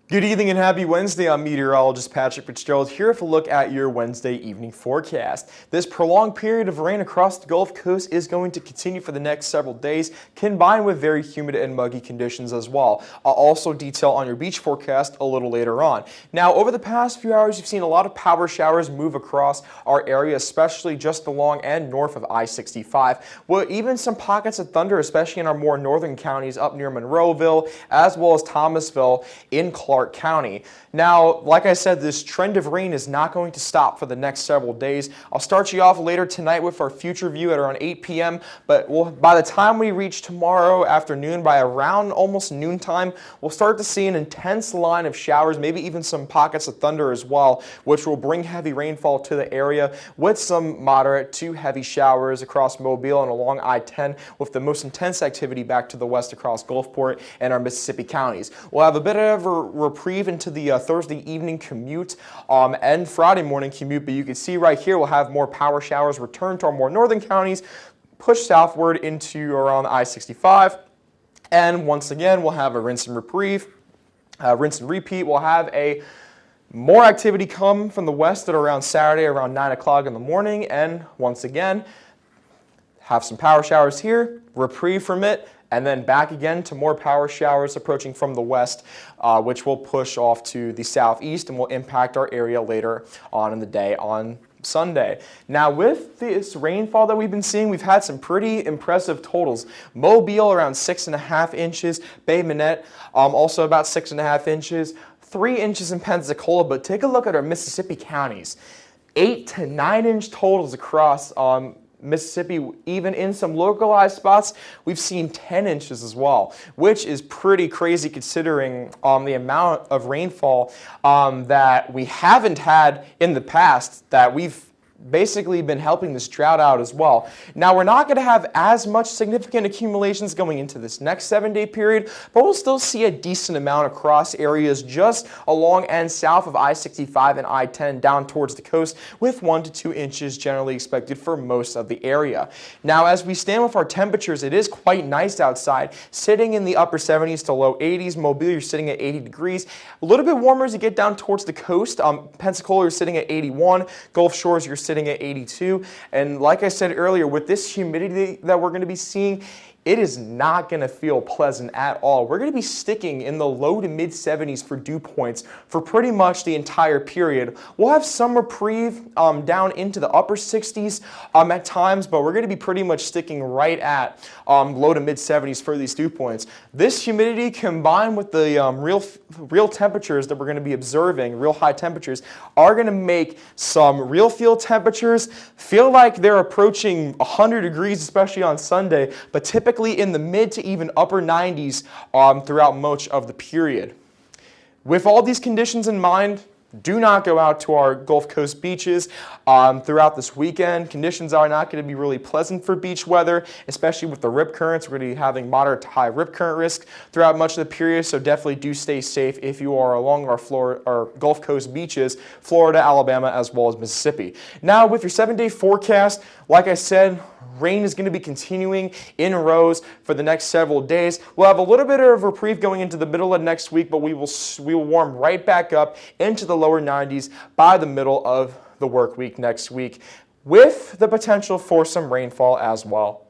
Good evening and happy Wednesday. I'm meteorologist Patrick Fitzgerald here with a look at your Wednesday evening forecast. This prolonged period of rain across the Gulf Coast is going to continue for the next several days, combined with very humid and muggy conditions as well. I'll also detail on your beach forecast a little later on. Now, over the past few hours, you've seen a lot of power showers move across our area, especially just along and north of I-65. With even some pockets of thunder, especially in our more northern counties up near Monroeville, as well as Thomasville in Clark County. Now, like I said, this trend of rain is not going to stop for the next several days. I'll start you off later tonight with our future view at around 8 p.m., but by the time we reach tomorrow afternoon, by around almost noontime, we'll start to see an intense line of showers, maybe even some pockets of thunder as well, which will bring heavy rainfall to the area with some moderate to heavy showers across Mobile and along I-10, with the most intense activity back to the west across Gulfport and our Mississippi counties. We'll have a bit of a reprieve into the Thursday evening commute and Friday morning commute, but you can see right here we'll have more power showers return to our more northern counties, push southward into around I-65, and once again we'll have a rinse and reprieve, rinse and repeat. We'll have more activity come from the west at around Saturday around 9 o'clock in the morning, and once again have some power showers here, reprieve from it, and then back again to more power showers approaching from the west, which will push off to the southeast and will impact our area later on in the day on Sunday. Now, with this rainfall that we've been seeing, we've had some pretty impressive totals. Mobile around 6.5 inches, Bay Minette also about 6.5 inches, 3 inches in Pensacola, but take a look at our Mississippi counties. 8 to 9 inch totals across Mississippi. Even in some localized spots, we've seen 10 inches as well, which is pretty crazy considering the amount of rainfall that we haven't had in the past, that we've basically been helping this drought out as well. Now, we're not going to have as much significant accumulations going into this next 7-day period, but we'll still see a decent amount across areas just along and south of I-65 and I-10 down towards the coast, with 1 to 2 inches generally expected for most of the area. Now, as we stand with our temperatures, it is quite nice outside, sitting in the upper 70s to low 80s. Mobile, you're sitting at 80 degrees. A little bit warmer as you get down towards the coast. Pensacola, you're sitting at 81. Gulf Shores, you're sitting at 82, and like I said earlier, with this humidity that we're going to be seeing, it is not going to feel pleasant at all. We're going to be sticking in the low to mid 70s for dew points for pretty much the entire period. We'll have some reprieve down into the upper 60s at times, but we're going to be pretty much sticking right at low to mid 70s for these dew points. This humidity combined with the real temperatures that we're going to be observing, real high temperatures, are going to make some real field temperatures feel like they're approaching 100 degrees, especially on Sunday, but typically in the mid to even upper 90s throughout much of the period. With all these conditions in mind, do not go out to our Gulf Coast beaches throughout this weekend. Conditions are not going to be really pleasant for beach weather, especially with the rip currents. We're going to be having moderate to high rip current risk throughout much of the period, so definitely do stay safe if you are along our Gulf Coast beaches, Florida, Alabama, as well as Mississippi. Now, with your 7-day forecast, like I said, rain is going to be continuing in rows for the next several days. We'll have a little bit of reprieve going into the middle of next week, but we will warm right back up into the lower 90s by the middle of the work week next week, with the potential for some rainfall as well.